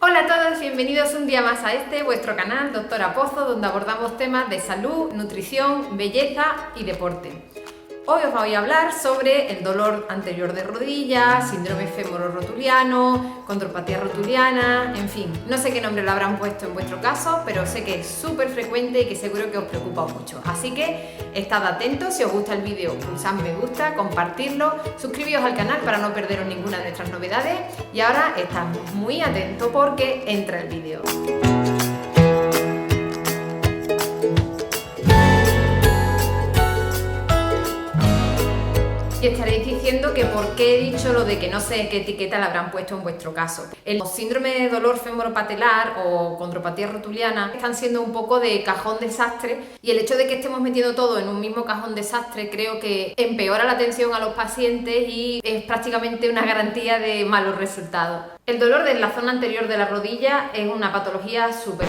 Hola a todos, bienvenidos un día más a vuestro canal Doctora Pozo, donde abordamos temas de salud, nutrición, belleza y deporte. Hoy os voy a hablar sobre el dolor anterior de rodilla, síndrome femororotuliano, condropatía rotuliana, en fin, no sé qué nombre lo habrán puesto en vuestro caso, pero sé que es súper frecuente y que seguro que os preocupa mucho. Así que estad atentos, si os gusta el vídeo, pulsad me gusta, compartirlo, suscribíos al canal para no perderos ninguna de nuestras novedades y ahora estad muy atentos porque entra el vídeo. Y estaréis diciendo que por qué he dicho lo de que no sé qué etiqueta le habrán puesto en vuestro caso. El síndrome de dolor femoropatelar o condropatía rotuliana están siendo un poco de cajón desastre y el hecho de que estemos metiendo todo en un mismo cajón desastre creo que empeora la atención a los pacientes y es prácticamente una garantía de malos resultados. El dolor en la zona anterior de la rodilla es una patología súper...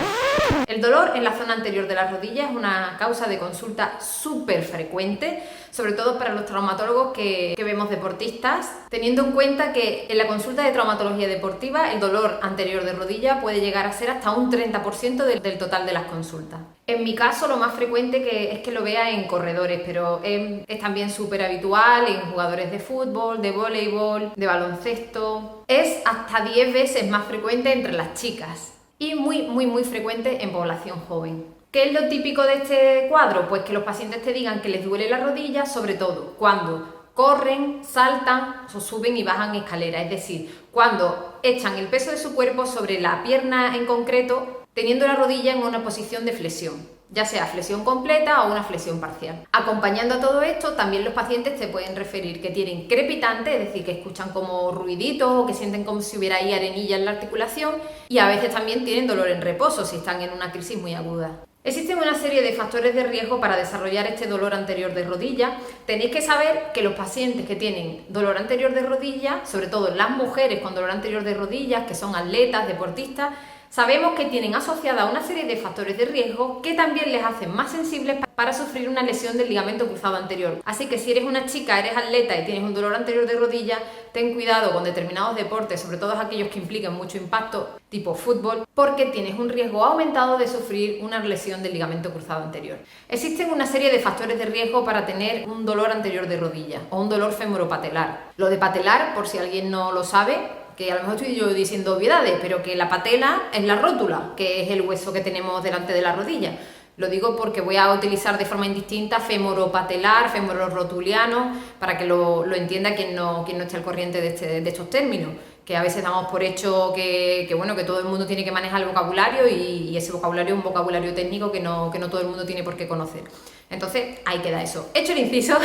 El dolor en la zona anterior de la rodilla es una causa de consulta súper frecuente, sobre todo para los traumatólogos que vemos deportistas, teniendo en cuenta que en la consulta de traumatología deportiva el dolor anterior de rodilla puede llegar a ser hasta un 30% del total de las consultas. En mi caso lo más frecuente es que lo vea en corredores, pero es también súper habitual en jugadores de fútbol, de voleibol, de baloncesto. Es hasta 10 veces más frecuente entre las chicas y muy frecuente en población joven. ¿Qué es lo típico de este cuadro? Pues que los pacientes te digan que les duele la rodilla, sobre todo cuando corren, saltan o suben y bajan escaleras, es decir, cuando echan el peso de su cuerpo sobre la pierna en concreto, teniendo la rodilla en una posición de flexión, ya sea flexión completa o una flexión parcial. Acompañando a todo esto, también los pacientes te pueden referir que tienen crepitante, es decir, que escuchan como ruiditos o que sienten como si hubiera ahí arenilla en la articulación y a veces también tienen dolor en reposo si están en una crisis muy aguda. Existen una serie de factores de riesgo para desarrollar este dolor anterior de rodilla. Tenéis que saber que los pacientes que tienen dolor anterior de rodilla, sobre todo las mujeres con dolor anterior de rodillas, que son atletas, deportistas, sabemos que tienen asociada una serie de factores de riesgo que también les hacen más sensibles para sufrir una lesión del ligamento cruzado anterior. Así que si eres una chica, eres atleta y tienes un dolor anterior de rodilla, ten cuidado con determinados deportes, sobre todo aquellos que impliquen mucho impacto, tipo fútbol, porque tienes un riesgo aumentado de sufrir una lesión del ligamento cruzado anterior. Existen una serie de factores de riesgo para tener un dolor anterior de rodilla o un dolor femoropatelar. Lo de patelar, por si alguien no lo sabe, que a lo mejor estoy yo diciendo obviedades, pero que la patela es la rótula, que es el hueso que tenemos delante de la rodilla. Lo digo porque voy a utilizar de forma indistinta femoropatelar, femororotuliano, para que lo entienda quien no esté al corriente de estos términos, que a veces damos por hecho que todo el mundo tiene que manejar el vocabulario y ese vocabulario es un vocabulario técnico que no todo el mundo tiene por qué conocer. Entonces, ahí queda eso. Hecho el inciso,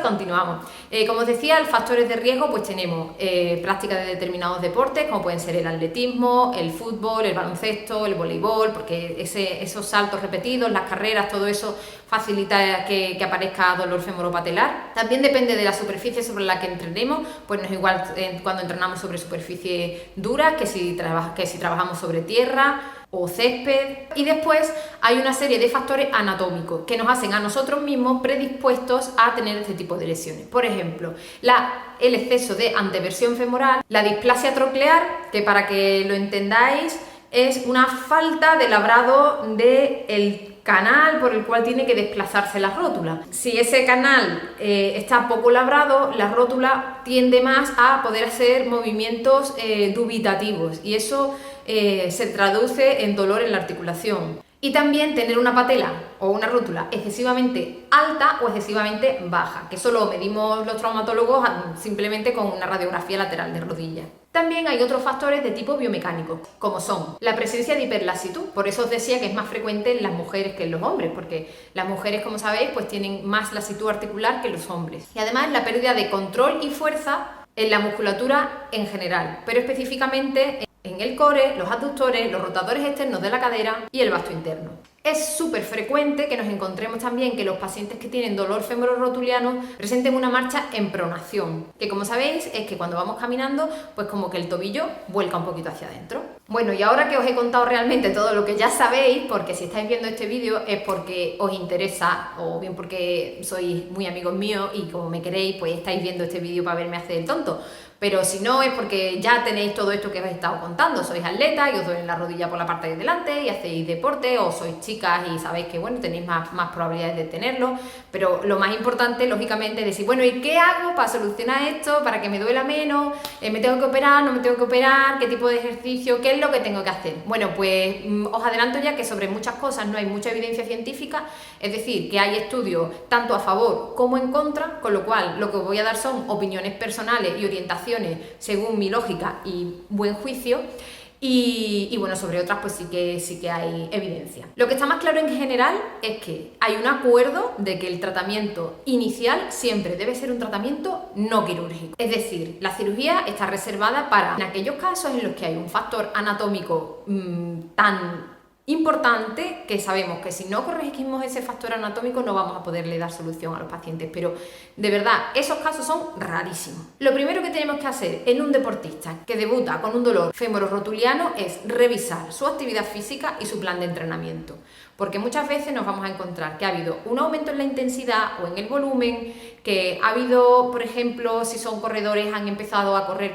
continuamos. Como os decía, los factores de riesgo, pues tenemos práctica de determinados deportes, como pueden ser el atletismo, el fútbol, el baloncesto, el voleibol, porque esos saltos repetidos, las carreras, todo eso facilita que aparezca dolor femoropatelar. También depende de la superficie sobre la que entrenemos, pues no es igual cuando entrenamos sobre superficie dura que si trabajamos sobre tierra o césped. Y después hay una serie de factores anatómicos que nos hacen a nosotros mismos predispuestos a tener este tipo de lesiones. Por ejemplo, el exceso de anteversión femoral, la displasia troclear, que para que lo entendáis es una falta de labrado del canal por el cual tiene que desplazarse la rótula. Si ese canal está poco labrado, la rótula tiende más a poder hacer movimientos dubitativos y eso se traduce en dolor en la articulación. Y también tener una patela o una rótula excesivamente alta o excesivamente baja, que eso lo medimos los traumatólogos simplemente con una radiografía lateral de rodilla. También hay otros factores de tipo biomecánico, como son la presencia de hiperlasitud. Por eso os decía que es más frecuente en las mujeres que en los hombres, porque las mujeres, como sabéis, pues tienen más lasitud articular que los hombres. Y además la pérdida de control y fuerza en la musculatura en general, pero específicamente en el core, los aductores, los rotadores externos de la cadera y el vasto interno. Es súper frecuente que nos encontremos también que los pacientes que tienen dolor femororotuliano presenten una marcha en pronación, que como sabéis es que cuando vamos caminando, pues como que el tobillo vuelca un poquito hacia adentro. Bueno, y ahora que os he contado realmente todo lo que ya sabéis, porque si estáis viendo este vídeo es porque os interesa o bien porque sois muy amigos míos y como me queréis, pues estáis viendo este vídeo para verme hacer el tonto. Pero si no, es porque ya tenéis todo esto que os he estado contando, sois atletas y os duele la rodilla por la parte de delante y hacéis deporte, o sois chicas y sabéis que, bueno, tenéis más probabilidades de tenerlo, pero lo más importante, lógicamente, es decir, bueno, ¿y qué hago para solucionar esto, para que me duela menos? ¿Me tengo que operar, no me tengo que operar? ¿Qué tipo de ejercicio? ¿Qué es lo que tengo que hacer? Bueno, pues os adelanto ya que sobre muchas cosas no hay mucha evidencia científica, es decir, que hay estudios tanto a favor como en contra, con lo cual lo que os voy a dar son opiniones personales y orientaciones según mi lógica y buen juicio. Y bueno, sobre otras pues sí que hay evidencia. Lo que está más claro en general es que hay un acuerdo de que el tratamiento inicial siempre debe ser un tratamiento no quirúrgico. Es decir, la cirugía está reservada para en aquellos casos en los que hay un factor anatómico tan importante que sabemos que si no corregimos ese factor anatómico no vamos a poderle dar solución a los pacientes, pero de verdad esos casos son rarísimos. Lo primero que tenemos que hacer en un deportista que debuta con un dolor femororotuliano es revisar su actividad física y su plan de entrenamiento, porque muchas veces nos vamos a encontrar que ha habido un aumento en la intensidad o en el volumen, que ha habido, por ejemplo, si son corredores han empezado a correr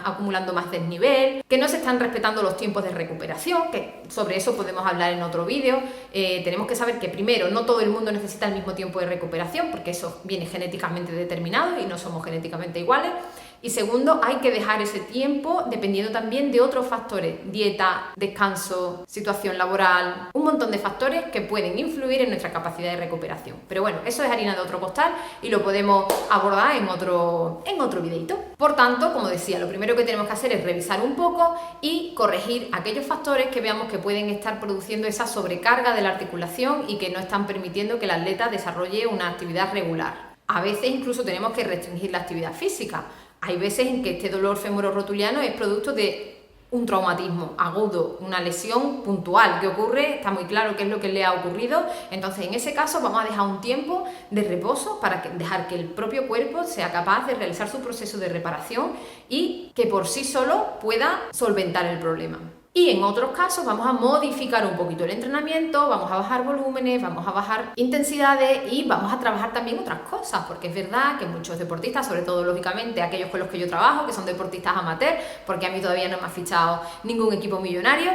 acumulando más desnivel, que no se están respetando los tiempos de recuperación, que sobre eso podemos hablar en otro vídeo. Tenemos que saber que primero no todo el mundo necesita el mismo tiempo de recuperación, porque eso viene genéticamente determinado y no somos genéticamente iguales. Y segundo, hay que dejar ese tiempo dependiendo también de otros factores, dieta, descanso, situación laboral, un montón de factores que pueden influir en nuestra capacidad de recuperación. Pero bueno, eso es harina de otro costal y lo podemos abordar en otro videito. Por tanto, como decía, lo primero que tenemos que hacer es revisar un poco y corregir aquellos factores que veamos que pueden estar produciendo esa sobrecarga de la articulación y que no están permitiendo que el atleta desarrolle una actividad regular. A veces incluso tenemos que restringir la actividad física. Hay veces en que este dolor femororotuliano es producto de un traumatismo agudo, una lesión puntual que ocurre, está muy claro qué es lo que le ha ocurrido, entonces en ese caso vamos a dejar un tiempo de reposo para dejar que el propio cuerpo sea capaz de realizar su proceso de reparación y que por sí solo pueda solventar el problema. Y en otros casos vamos a modificar un poquito el entrenamiento, vamos a bajar volúmenes, vamos a bajar intensidades y vamos a trabajar también otras cosas, porque es verdad que muchos deportistas, sobre todo lógicamente aquellos con los que yo trabajo, que son deportistas amateurs, porque a mí todavía no me ha fichado ningún equipo millonario,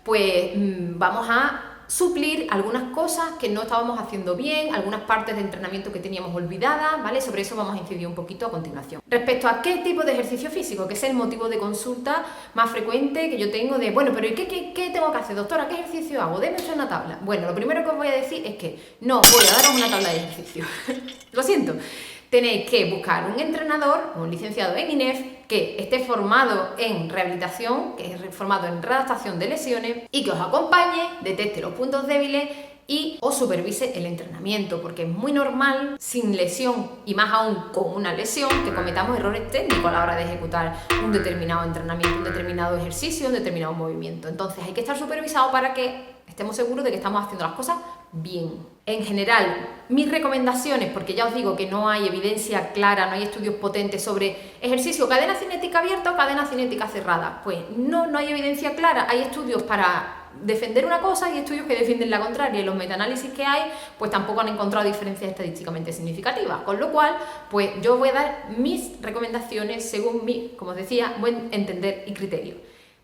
pues vamos a suplir algunas cosas que no estábamos haciendo bien, algunas partes de entrenamiento que teníamos olvidadas, ¿vale? Sobre eso vamos a incidir un poquito a continuación. Respecto a qué tipo de ejercicio físico, que es el motivo de consulta más frecuente que yo tengo de, bueno, pero ¿y qué tengo que hacer, doctora? ¿Qué ejercicio hago? Deme usted una tabla. Bueno, lo primero que os voy a decir es que no voy a daros una tabla de ejercicio. Lo siento. Tenéis que buscar un entrenador, un licenciado en INEF, que esté formado en rehabilitación, que es formado en readaptación de lesiones y que os acompañe, detecte los puntos débiles y os supervise el entrenamiento, porque es muy normal, sin lesión y más aún con una lesión, que cometamos errores técnicos a la hora de ejecutar un determinado entrenamiento, un determinado ejercicio, un determinado movimiento. Entonces hay que estar supervisado para que estemos seguros de que estamos haciendo las cosas bien. En general, mis recomendaciones, porque ya os digo que no hay evidencia clara, no hay estudios potentes sobre ejercicio, cadena cinética abierta o cadena cinética cerrada. Pues no hay evidencia clara, hay estudios para defender una cosa y estudios que defienden la contraria, y los metaanálisis que hay pues tampoco han encontrado diferencias estadísticamente significativas, con lo cual pues yo voy a dar mis recomendaciones según mi, como os decía, buen entender y criterio.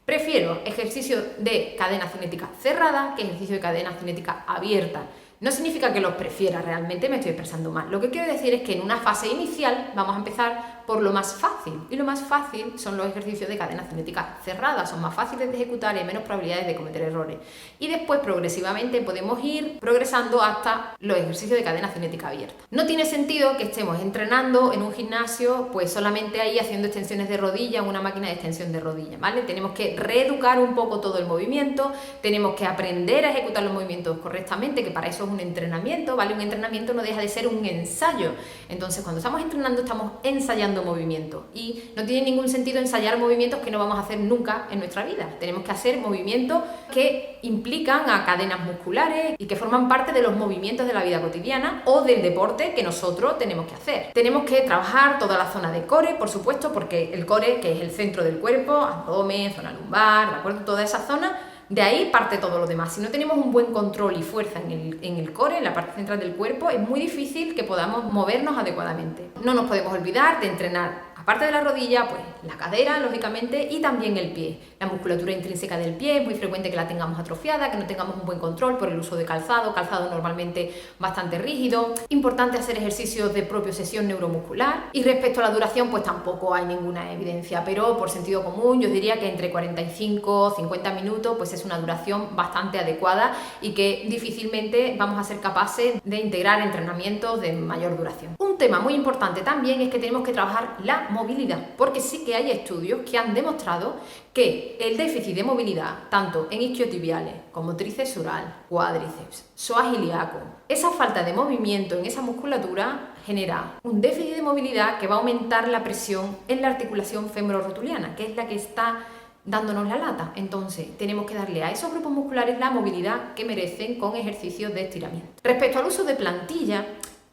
Prefiero ejercicio de cadena cinética cerrada que ejercicio de cadena cinética abierta. No significa que los prefiera, realmente me estoy expresando mal. Lo que quiero decir es que en una fase inicial vamos a empezar por lo más fácil. Y lo más fácil son los ejercicios de cadena cinética cerrada. Son más fáciles de ejecutar y hay menos probabilidades de cometer errores. Y después progresivamente podemos ir progresando hasta los ejercicios de cadena cinética abierta. No tiene sentido que estemos entrenando en un gimnasio pues solamente ahí haciendo extensiones de rodilla en una máquina de extensión de rodilla, ¿vale? Tenemos que reeducar un poco todo el movimiento, tenemos que aprender a ejecutar los movimientos correctamente, que para eso es un entrenamiento, ¿vale? Un entrenamiento no deja de ser un ensayo. Entonces, cuando estamos entrenando, estamos ensayando movimientos. Y no tiene ningún sentido ensayar movimientos que no vamos a hacer nunca en nuestra vida. Tenemos que hacer movimientos que implican a cadenas musculares y que forman parte de los movimientos de la vida cotidiana o del deporte que nosotros tenemos que hacer. Tenemos que trabajar toda la zona de core, por supuesto, porque el core, que es el centro del cuerpo, abdomen, zona lumbar, ¿de acuerdo? Toda esa zona De ahí parte todo lo demás. Si no tenemos un buen control y fuerza en el core, en la parte central del cuerpo, es muy difícil que podamos movernos adecuadamente. No nos podemos olvidar de entrenar, aparte de la rodilla, pues la cadera, lógicamente, y también el pie. La musculatura intrínseca del pie es muy frecuente que la tengamos atrofiada, que no tengamos un buen control por el uso de calzado normalmente bastante rígido. Importante hacer ejercicios de propiocepción neuromuscular. Y respecto a la duración, pues tampoco hay ninguna evidencia, pero por sentido común yo diría que entre 45 y 50 minutos pues es una duración bastante adecuada y que difícilmente vamos a ser capaces de integrar entrenamientos de mayor duración. Un tema muy importante también es que tenemos que trabajar la movilidad, porque sí que hay estudios que han demostrado que el déficit de movilidad, tanto en isquiotibiales como tríceps oral, cuádriceps, psoas ilíaco, esa falta de movimiento en esa musculatura genera un déficit de movilidad que va a aumentar la presión en la articulación femororotuliana, que es la que está dándonos la lata. Entonces tenemos que darle a esos grupos musculares la movilidad que merecen con ejercicios de estiramiento. Respecto al uso de plantilla,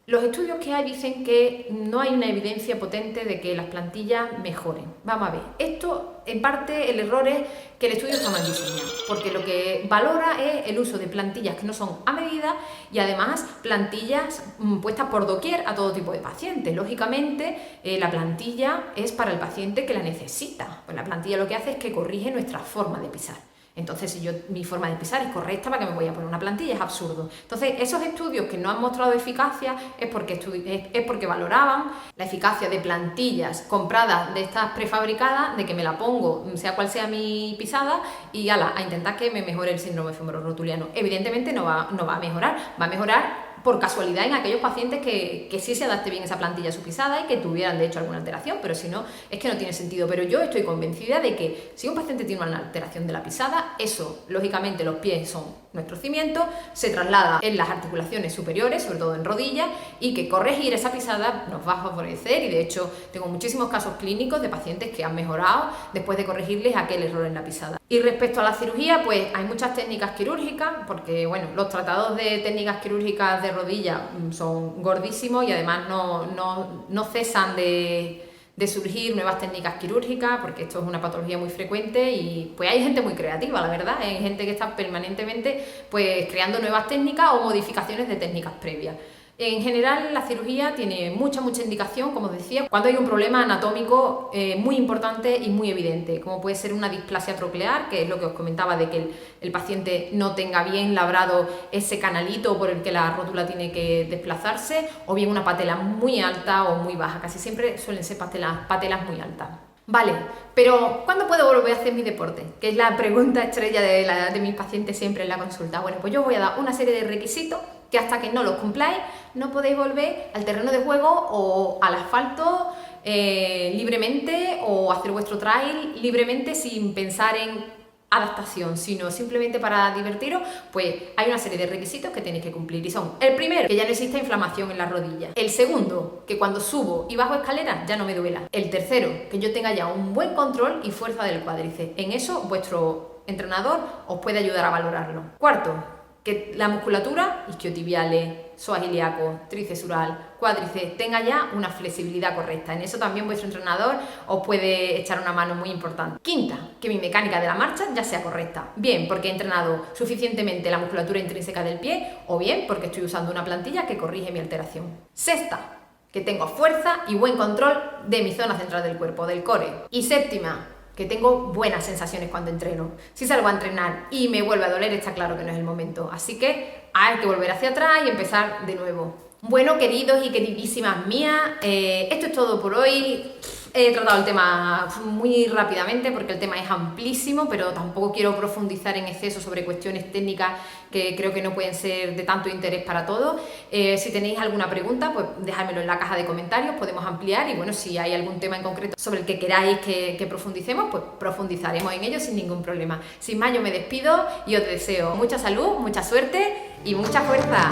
los estudios que hay dicen que no hay una evidencia potente de que las plantillas mejoren. Vamos a ver, esto en parte el error es que el estudio está mal diseñado, porque lo que valora es el uso de plantillas que no son a medida y además plantillas puestas por doquier a todo tipo de pacientes. Lógicamente la plantilla es para el paciente que la necesita, pues la plantilla lo que hace es que corrige nuestra forma de pisar. Entonces, si mi forma de pisar es correcta, ¿para qué me voy a poner una plantilla? Es absurdo. Entonces, esos estudios que no han mostrado eficacia es porque valoraban la eficacia de plantillas compradas de estas prefabricadas, de que me la pongo, sea cual sea mi pisada, y a intentar que me mejore el síndrome femororotuliano. Evidentemente no va a mejorar, va a mejorar por casualidad en aquellos pacientes que sí se adapte bien esa plantilla a su pisada y que tuvieran de hecho alguna alteración, pero si no, es que no tiene sentido. Pero yo estoy convencida de que si un paciente tiene una alteración de la pisada, eso, lógicamente los pies son nuestro cimiento, se traslada en las articulaciones superiores, sobre todo en rodillas, y que corregir esa pisada nos va a favorecer, y de hecho tengo muchísimos casos clínicos de pacientes que han mejorado después de corregirles aquel error en la pisada. Y respecto a la cirugía, pues hay muchas técnicas quirúrgicas, porque bueno, los tratados de técnicas quirúrgicas de rodilla son gordísimos y además no cesan de surgir nuevas técnicas quirúrgicas, porque esto es una patología muy frecuente y pues hay gente muy creativa, la verdad, hay gente que está permanentemente pues creando nuevas técnicas o modificaciones de técnicas previas. En general, la cirugía tiene mucha indicación, como os decía, cuando hay un problema anatómico muy importante y muy evidente, como puede ser una displasia troclear, que es lo que os comentaba de que el paciente no tenga bien labrado ese canalito por el que la rótula tiene que desplazarse, o bien una patela muy alta o muy baja. Casi siempre suelen ser patelas muy altas. Vale, pero ¿cuándo puedo volver a hacer mi deporte? Que es la pregunta estrella de mis pacientes siempre en la consulta. Bueno, pues yo os voy a dar una serie de requisitos que hasta que no los cumpláis no podéis volver al terreno de juego o al asfalto libremente, o hacer vuestro trail libremente sin pensar en adaptación, sino simplemente para divertiros. Pues hay una serie de requisitos que tenéis que cumplir y son: el primero, que ya no exista inflamación en las rodillas; el segundo, que cuando subo y bajo escaleras ya no me duela; el tercero, que yo tenga ya un buen control y fuerza del cuádriceps. En eso vuestro entrenador os puede ayudar a valorarlo. Cuarto, que la musculatura, isquiotibiales, psoas ilíaco, tríceps oral, cuádriceps, tenga ya una flexibilidad correcta. En eso también vuestro entrenador os puede echar una mano muy importante. Quinta, que mi mecánica de la marcha ya sea correcta. Bien porque he entrenado suficientemente la musculatura intrínseca del pie, o bien porque estoy usando una plantilla que corrige mi alteración. Sexta, que tengo fuerza y buen control de mi zona central del cuerpo, del core. Y séptima, que tengo buenas sensaciones cuando entreno. Si salgo a entrenar y me vuelve a doler, está claro que no es el momento. Así que hay que volver hacia atrás y empezar de nuevo. Bueno, queridos y queridísimas mías, esto es todo por hoy. He tratado el tema muy rápidamente porque el tema es amplísimo, pero tampoco quiero profundizar en exceso sobre cuestiones técnicas que creo que no pueden ser de tanto interés para todos. Si tenéis alguna pregunta, pues dejádmelo en la caja de comentarios, podemos ampliar, y bueno, si hay algún tema en concreto sobre el que queráis que profundicemos, pues profundizaremos en ello sin ningún problema. Sin más, yo me despido y os deseo mucha salud, mucha suerte y mucha fuerza.